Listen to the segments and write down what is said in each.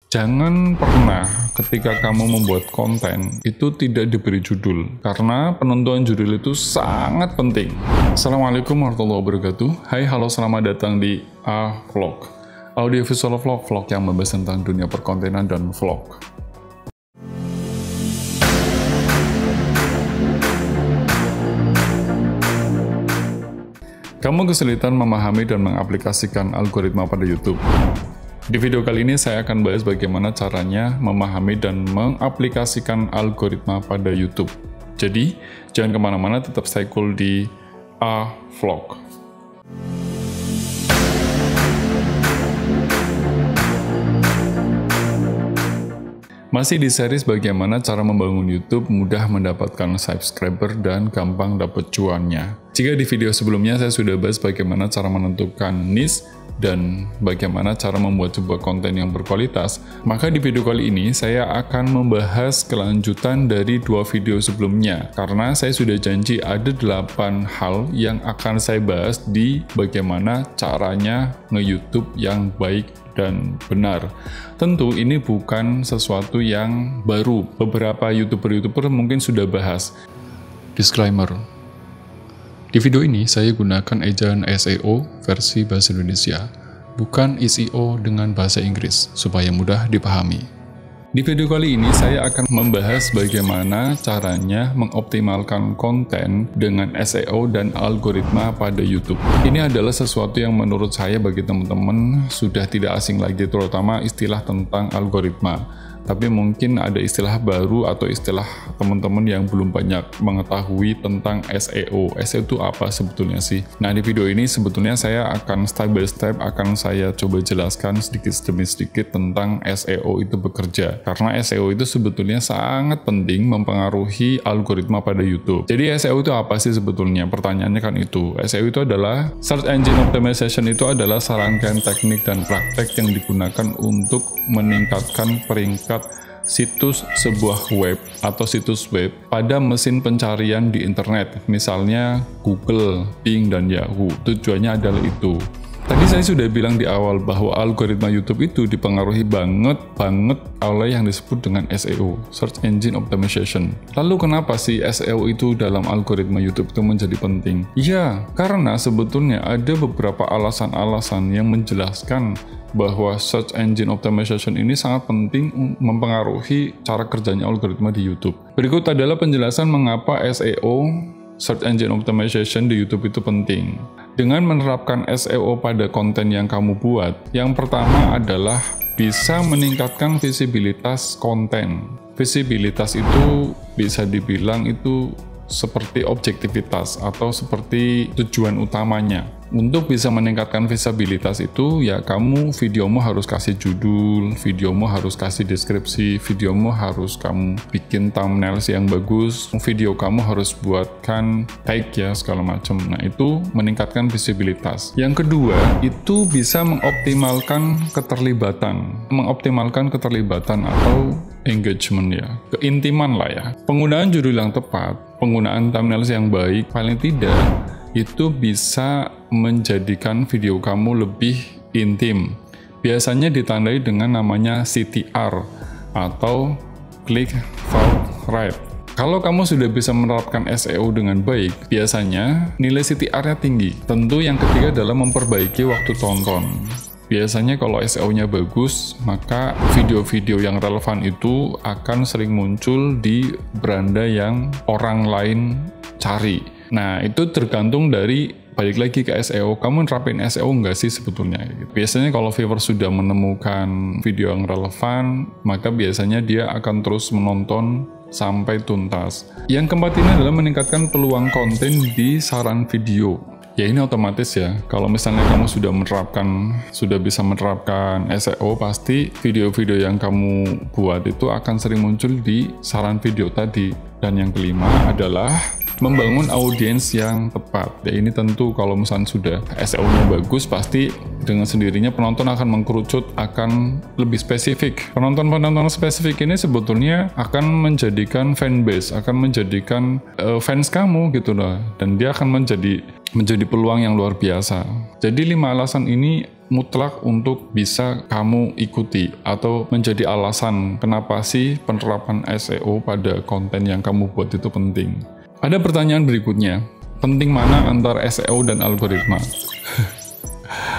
Jangan pernah ketika kamu membuat konten itu tidak diberi judul, karena penentuan judul itu sangat penting. Assalamualaikum warahmatullahi wabarakatuh. Hai, halo, selamat datang di A-Vlog, audio visual vlog yang membahas tentang dunia perkontenan dan vlog. Kamu kesulitan memahami dan mengaplikasikan algoritma pada YouTube? Di video kali ini saya akan bahas bagaimana caranya memahami dan mengaplikasikan algoritma pada YouTube. Jadi, jangan kemana-mana, tetap stay cool di A-Vlog. Masih di series bagaimana cara membangun YouTube mudah mendapatkan subscriber dan gampang dapat cuannya. Jika di video sebelumnya saya sudah bahas bagaimana cara menentukan niche dan bagaimana cara membuat sebuah konten yang berkualitas, maka di video kali ini saya akan membahas kelanjutan dari 2 video sebelumnya, karena saya sudah janji ada 8 hal yang akan saya bahas di bagaimana caranya nge-YouTube yang baik dan benar. Tentu ini bukan sesuatu yang baru, beberapa YouTuber mungkin sudah bahas. Disclaimer, di video ini saya gunakan ejaan SEO versi bahasa Indonesia, bukan SEO dengan bahasa Inggris, supaya mudah dipahami. Di video kali ini saya akan membahas bagaimana caranya mengoptimalkan konten dengan SEO dan algoritma pada YouTube. Ini adalah sesuatu yang menurut saya bagi teman-teman sudah tidak asing lagi, terutama istilah tentang algoritma. Tapi mungkin ada istilah baru atau istilah teman-teman yang belum banyak mengetahui tentang SEO. SEO itu apa sebetulnya sih? Nah, di video ini sebetulnya saya akan step by step akan saya coba jelaskan sedikit demi sedikit tentang SEO itu bekerja. Karena SEO itu sebetulnya sangat penting mempengaruhi algoritma pada YouTube. Jadi SEO itu apa sih sebetulnya? Pertanyaannya kan itu. SEO itu adalah Search Engine Optimization, itu adalah serangkaian teknik dan praktek yang digunakan untuk meningkatkan peringkat situs sebuah web atau situs web pada mesin pencarian di internet, misalnya Google, Bing, dan Yahoo. Tujuannya adalah itu. Tadi saya sudah bilang di awal bahwa algoritma YouTube itu dipengaruhi banget oleh yang disebut dengan SEO, Search Engine Optimization. Lalu kenapa sih SEO itu dalam algoritma YouTube itu menjadi penting? Ya, karena sebetulnya ada beberapa alasan-alasan yang menjelaskan bahwa Search Engine Optimization ini sangat penting mempengaruhi cara kerjanya algoritma di YouTube. Berikut adalah penjelasan mengapa SEO, Search Engine Optimization di YouTube itu penting. Dengan menerapkan SEO pada konten yang kamu buat, yang pertama adalah bisa meningkatkan visibilitas konten. Visibilitas itu bisa dibilang itu seperti objektivitas atau seperti tujuan utamanya. Untuk bisa meningkatkan visibilitas itu, ya kamu videomu harus kasih judul, videomu harus kasih deskripsi, videomu harus kamu bikin thumbnails yang bagus, video kamu harus buatkan tag ya segala macam. Nah, itu meningkatkan visibilitas. Yang kedua, itu bisa mengoptimalkan keterlibatan atau engagement ya, keintiman lah ya. Penggunaan judul yang tepat, penggunaan thumbnails yang baik, paling tidak itu bisa menjadikan video kamu lebih intim. Biasanya ditandai dengan namanya CTR atau click through rate. Kalau kamu sudah bisa menerapkan SEO dengan baik, biasanya nilai CTR-nya tinggi. Tentu yang ketiga adalah memperbaiki waktu tonton. Biasanya kalau SEO-nya bagus, maka video-video yang relevan itu akan sering muncul di beranda yang orang lain cari. Nah, itu tergantung dari, balik lagi ke SEO, kamu nerapin SEO nggak sih sebetulnya? Biasanya kalau viewer sudah menemukan video yang relevan, maka biasanya dia akan terus menonton sampai tuntas. Yang keempat ini adalah meningkatkan peluang konten di saran video. Ya, ini otomatis ya, kalau misalnya kamu sudah bisa menerapkan SEO, pasti video-video yang kamu buat itu akan sering muncul di saran video tadi. Dan yang kelima adalah membangun audiens yang tepat. Ya, ini tentu kalau misalnya sudah SEO-nya bagus, pasti dengan sendirinya penonton akan mengkerucut, akan lebih spesifik. Penonton-penonton spesifik ini sebetulnya akan menjadikan fanbase, akan menjadikan fans kamu gitu loh, dan dia akan menjadi peluang yang luar biasa. Jadi 5 alasan ini mutlak untuk bisa kamu ikuti atau menjadi alasan kenapa sih penerapan SEO pada konten yang kamu buat itu penting. Ada pertanyaan berikutnya, penting mana antara SEO dan algoritma?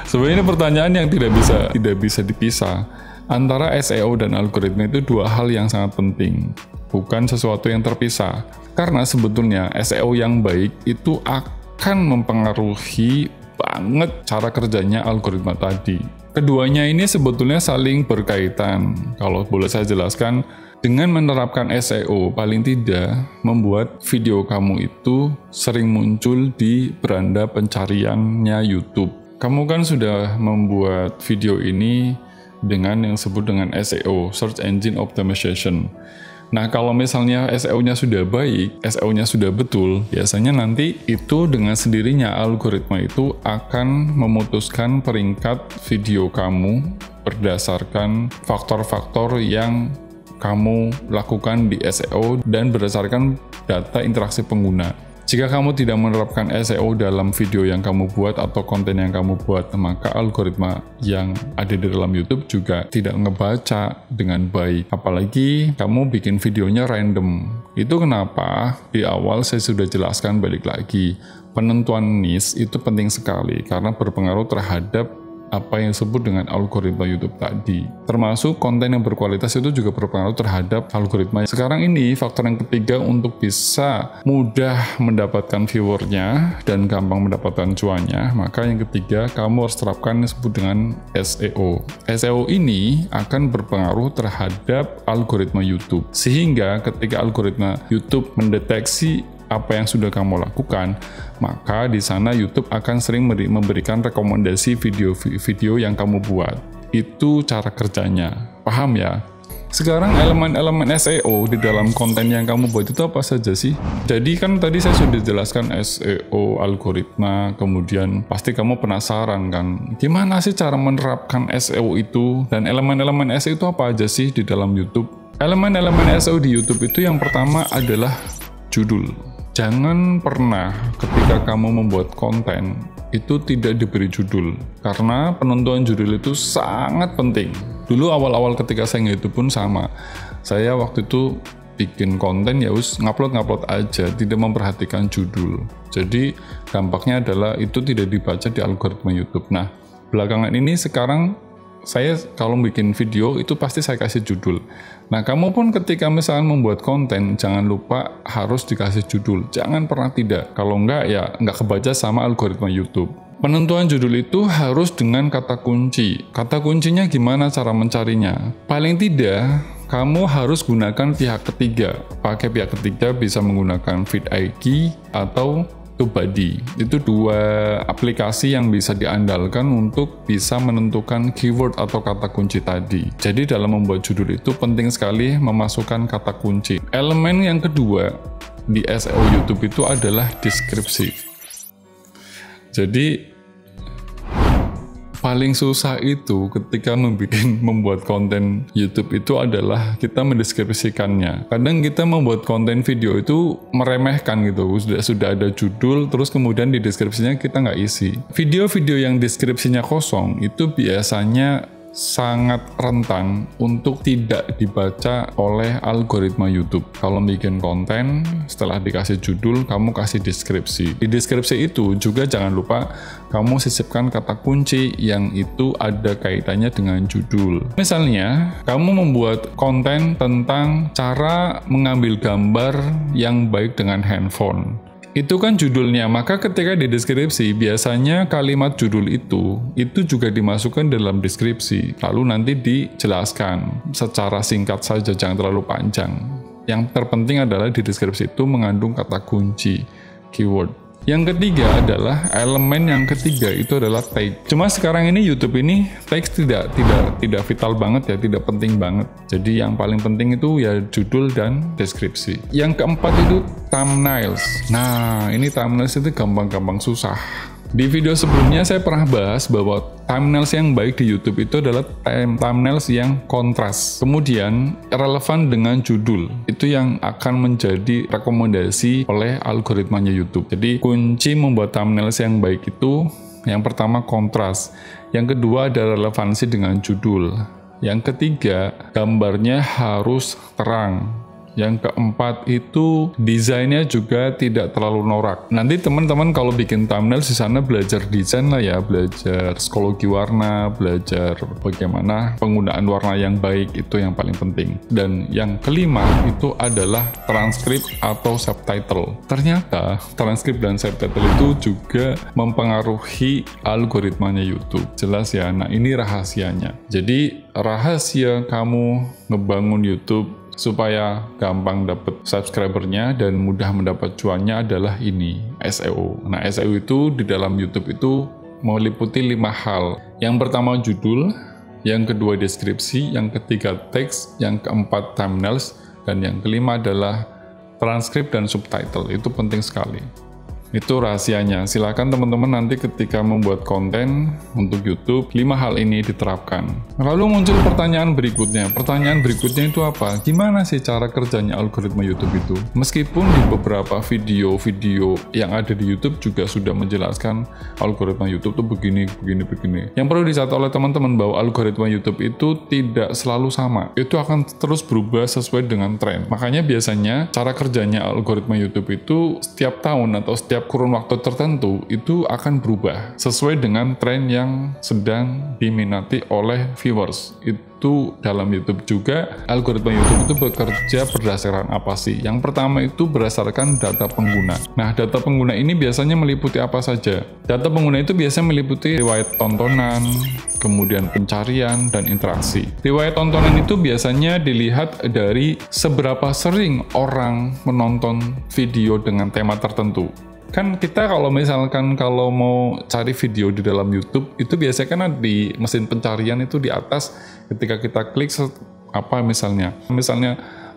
Sebenarnya ini pertanyaan yang tidak bisa dipisah. Antara SEO dan algoritma itu dua hal yang sangat penting, bukan sesuatu yang terpisah. Karena sebetulnya SEO yang baik itu akan mempengaruhi banget cara kerjanya algoritma tadi. Keduanya ini sebetulnya saling berkaitan. Kalau boleh saya jelaskan, dengan menerapkan SEO, paling tidak membuat video kamu itu sering muncul di beranda pencariannya YouTube. Kamu kan sudah membuat video ini dengan yang disebut dengan SEO, Search Engine Optimization. Nah, kalau misalnya SEO-nya sudah baik, SEO-nya sudah betul, biasanya nanti itu dengan sendirinya algoritma itu akan memutuskan peringkat video kamu berdasarkan faktor-faktor yang kamu lakukan di SEO dan berdasarkan data interaksi pengguna. Jika kamu tidak menerapkan SEO dalam video yang kamu buat atau konten yang kamu buat, maka algoritma yang ada di dalam YouTube juga tidak ngebaca dengan baik. Apalagi kamu bikin videonya random. Itu kenapa di awal saya sudah jelaskan balik lagi. Penentuan niche itu penting sekali karena berpengaruh terhadap apa yang disebut dengan algoritma YouTube tadi. Termasuk konten yang berkualitas itu juga berpengaruh terhadap algoritma. Sekarang ini faktor yang ketiga untuk bisa mudah mendapatkan viewernya dan gampang mendapatkan cuannya, maka yang ketiga kamu harus terapkan yang disebut dengan SEO. SEO ini akan berpengaruh terhadap algoritma YouTube. Sehingga ketika algoritma YouTube mendeteksi apa yang sudah kamu lakukan, maka di sana YouTube akan sering memberikan rekomendasi video-video yang kamu buat. Itu cara kerjanya. Paham ya? Sekarang elemen-elemen SEO di dalam konten yang kamu buat itu apa saja sih? Jadi kan tadi saya sudah jelaskan SEO, algoritma, kemudian pasti kamu penasaran kan, gimana sih cara menerapkan SEO itu? Dan elemen-elemen SEO itu apa aja sih di dalam YouTube? Elemen-elemen SEO di YouTube itu yang pertama adalah judul. Jangan pernah ketika kamu membuat konten itu tidak diberi judul, karena penentuan judul itu sangat penting. Dulu awal-awal ketika saya nge-YouTube pun sama. Saya waktu itu bikin konten ya ngupload aja, tidak memperhatikan judul. Jadi dampaknya adalah itu tidak dibaca di algoritma YouTube. Nah, belakangan ini sekarang saya kalau bikin video itu pasti saya kasih judul. Nah, kamu pun ketika misalnya membuat konten, jangan lupa harus dikasih judul. Jangan pernah tidak. Kalau enggak, ya enggak kebaca sama algoritma YouTube. Penentuan judul itu harus dengan kata kunci. Kata kuncinya gimana cara mencarinya? Paling tidak, kamu harus gunakan pihak ketiga. Pakai pihak ketiga bisa menggunakan vidIQ atau TubeBuddy. Itu dua aplikasi yang bisa diandalkan untuk bisa menentukan keyword atau kata kunci tadi. Jadi dalam membuat judul itu penting sekali memasukkan kata kunci. Elemen yang kedua di SEO YouTube itu adalah deskripsi. Jadi paling susah itu ketika membuat konten YouTube itu adalah kita mendeskripsikannya. Kadang kita membuat konten video itu meremehkan gitu, sudah ada judul, terus kemudian di deskripsinya kita nggak isi. Video-video yang deskripsinya kosong itu biasanya sangat rentan untuk tidak dibaca oleh algoritma YouTube. Kalau bikin konten, setelah dikasih judul, kamu kasih deskripsi. Di deskripsi itu juga jangan lupa kamu sisipkan kata kunci yang itu ada kaitannya dengan judul. Misalnya, kamu membuat konten tentang cara mengambil gambar yang baik dengan handphone. Itu kan judulnya, maka ketika di deskripsi, biasanya kalimat judul itu juga dimasukkan dalam deskripsi, lalu nanti dijelaskan secara singkat saja, jangan terlalu panjang. Yang terpenting adalah di deskripsi itu mengandung kata kunci, keyword. Yang ketiga adalah elemen yang ketiga itu adalah tag. Cuma sekarang ini YouTube ini tag tidak vital banget ya, tidak penting banget. Jadi yang paling penting itu ya judul dan deskripsi. Yang keempat itu thumbnails. Nah, ini thumbnails itu gampang-gampang susah. Di video sebelumnya saya pernah bahas bahwa thumbnails yang baik di YouTube itu adalah thumbnails yang kontras, kemudian relevan dengan judul. Itu yang akan menjadi rekomendasi oleh algoritmanya YouTube. Jadi kunci membuat thumbnails yang baik itu Yang pertama kontras, yang kedua ada relevansi dengan judul, yang ketiga gambarnya harus terang, yang keempat itu desainnya juga tidak terlalu norak. Nanti teman-teman kalau bikin thumbnail di sana belajar desain lah ya, belajar psikologi warna, belajar bagaimana penggunaan warna yang baik, itu yang paling penting. Dan yang kelima itu adalah transkrip atau subtitle. Ternyata transkrip dan subtitle itu juga mempengaruhi algoritmanya YouTube. Jelas ya, nah ini rahasianya. Jadi rahasia kamu ngebangun YouTube supaya gampang dapat subscribernya dan mudah mendapat cuannya adalah ini, SEO. Nah, SEO itu di dalam YouTube itu meliputi 5 hal. Yang pertama judul, yang kedua deskripsi, yang ketiga teks, yang keempat thumbnails, dan yang kelima adalah transkrip dan subtitle. Itu penting sekali. Itu rahasianya. Silakan teman-teman nanti ketika membuat konten untuk YouTube, 5 hal ini diterapkan. Lalu muncul pertanyaan berikutnya. Pertanyaan berikutnya itu apa? Gimana sih cara kerjanya algoritma YouTube itu? Meskipun di beberapa video-video yang ada di YouTube juga sudah menjelaskan algoritma YouTube itu begini. Yang perlu dicatat oleh teman-teman bahwa algoritma YouTube itu tidak selalu sama. Itu akan terus berubah sesuai dengan tren. Makanya biasanya cara kerjanya algoritma YouTube itu setiap tahun atau setiap kurun waktu tertentu itu akan berubah sesuai dengan tren yang sedang diminati oleh viewers. Itu dalam YouTube juga, algoritma YouTube itu bekerja berdasarkan apa sih? Yang pertama itu berdasarkan data pengguna. Nah, data pengguna ini biasanya meliputi apa saja? Data pengguna itu biasanya meliputi riwayat tontonan, kemudian pencarian, dan interaksi. Riwayat tontonan itu biasanya dilihat dari seberapa sering orang menonton video dengan tema tertentu. Kan kita kalau misalkan kalau mau cari video di dalam YouTube, itu biasanya kan di mesin pencarian itu di atas ketika kita klik apa misalnya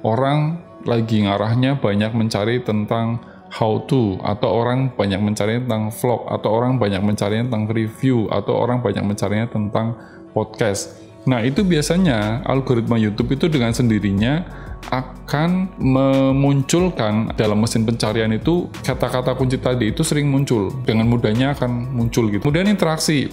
orang lagi ngarahnya banyak mencari tentang how to, atau orang banyak mencari tentang vlog, atau orang banyak mencari tentang review, atau orang banyak mencarinya tentang podcast. Nah, itu biasanya algoritma YouTube itu dengan sendirinya akan memunculkan dalam mesin pencarian itu kata-kata kunci tadi itu sering muncul, dengan mudahnya akan muncul gitu. Kemudian interaksi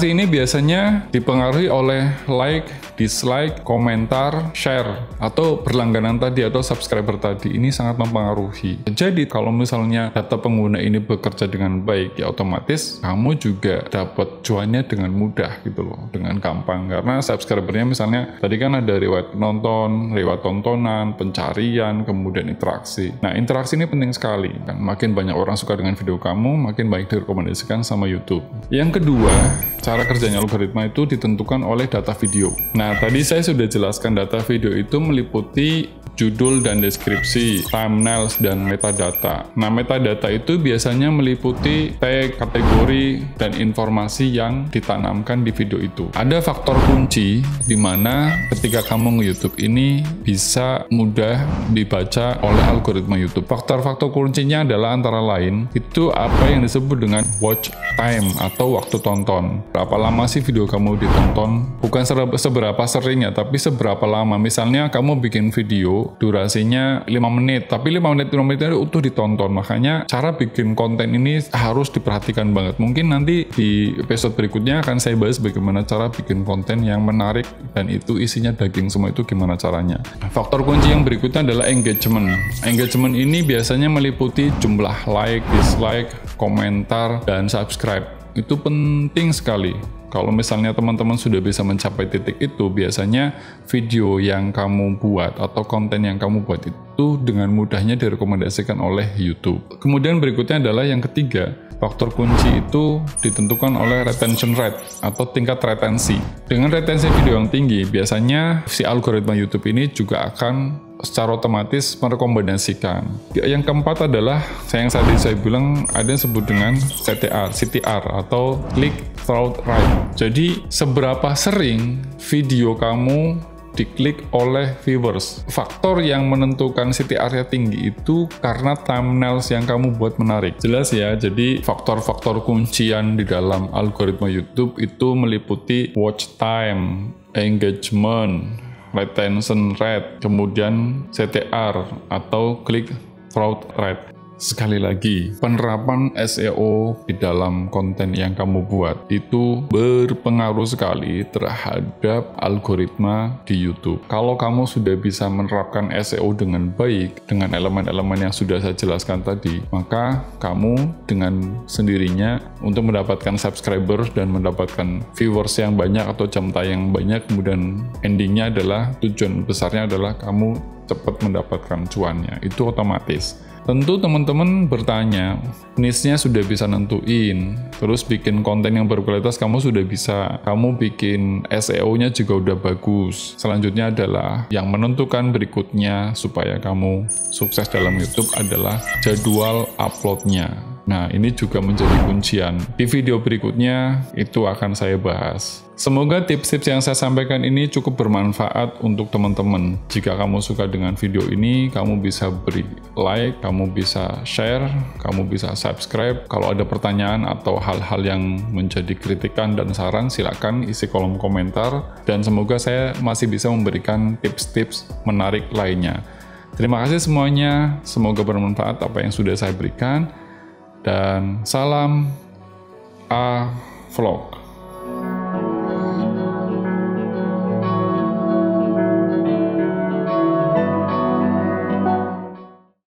ini biasanya dipengaruhi oleh like, dislike, komentar, share, atau berlangganan tadi atau subscriber tadi. Ini sangat mempengaruhi. Jadi kalau misalnya data pengguna ini bekerja dengan baik, ya otomatis kamu juga dapat cuannya dengan mudah gitu loh, dengan gampang, karena subscribernya misalnya tadi kan ada riwayat nonton, riwayat tontonan, pencarian, kemudian interaksi. Nah, interaksi ini penting sekali. Kan? Makin banyak orang suka dengan video kamu, makin baik direkomendasikan sama YouTube. Yang kedua, cara kerjanya algoritma itu ditentukan oleh data video. Nah, tadi saya sudah jelaskan data video itu meliputi judul dan deskripsi, thumbnails, dan metadata. Nah, metadata itu biasanya meliputi tag, kategori, dan informasi yang ditanamkan di video itu. Ada faktor kunci di mana ketika kamu nge-YouTube ini bisa mudah dibaca oleh algoritma YouTube. Faktor-faktor kuncinya adalah antara lain itu apa yang disebut dengan watch time atau waktu tonton. Berapa lama sih video kamu ditonton? Bukan seberapa sering ya, tapi seberapa lama. Misalnya kamu bikin video durasinya 5 menit, tapi 5 menit itu utuh ditonton. Makanya cara bikin konten ini harus diperhatikan banget. Mungkin nanti di episode berikutnya akan saya bahas bagaimana cara bikin konten yang menarik dan itu isinya daging semua, itu gimana caranya. Faktor kunci yang berikutnya adalah engagement. Engagement ini biasanya meliputi jumlah like, dislike, komentar, dan subscribe. Itu penting sekali. Kalau misalnya teman-teman sudah bisa mencapai titik itu, biasanya video yang kamu buat atau konten yang kamu buat itu dengan mudahnya direkomendasikan oleh YouTube. Kemudian berikutnya adalah yang ketiga, faktor kunci itu ditentukan oleh retention rate atau tingkat retensi. Dengan retensi video yang tinggi, biasanya si algoritma YouTube ini juga akan secara otomatis merekomendasikan. Yang keempat adalah yang tadi saya bilang ada yang disebut dengan CTR atau click through rate. Jadi seberapa sering video kamu diklik oleh viewers. Faktor yang menentukan CTR-nya tinggi itu karena thumbnails yang kamu buat menarik. Jelas ya, jadi faktor-faktor kuncian di dalam algoritma YouTube itu meliputi watch time, engagement, retention rate, kemudian CTR atau click through rate. Sekali lagi, penerapan SEO di dalam konten yang kamu buat itu berpengaruh sekali terhadap algoritma di YouTube. Kalau kamu sudah bisa menerapkan SEO dengan baik, dengan elemen-elemen yang sudah saya jelaskan tadi, maka kamu dengan sendirinya untuk mendapatkan subscriber dan mendapatkan viewers yang banyak atau jam tayang banyak, kemudian endingnya adalah, tujuan besarnya adalah kamu cepat mendapatkan cuannya. Itu otomatis. Tentu teman-teman bertanya, niche-nya sudah bisa nentuin, terus bikin konten yang berkualitas kamu sudah bisa, kamu bikin SEO-nya juga udah bagus. Selanjutnya adalah yang menentukan berikutnya supaya kamu sukses dalam YouTube adalah jadwal upload-nya. Nah, ini juga menjadi kuncian. Di video berikutnya, itu akan saya bahas. Semoga tips-tips yang saya sampaikan ini cukup bermanfaat untuk teman-teman. Jika kamu suka dengan video ini, kamu bisa beri like, kamu bisa share, kamu bisa subscribe. Kalau ada pertanyaan atau hal-hal yang menjadi kritikan dan saran, silakan isi kolom komentar. Dan semoga saya masih bisa memberikan tips-tips menarik lainnya. Terima kasih semuanya, semoga bermanfaat apa yang sudah saya berikan. Dan salam A Vlog.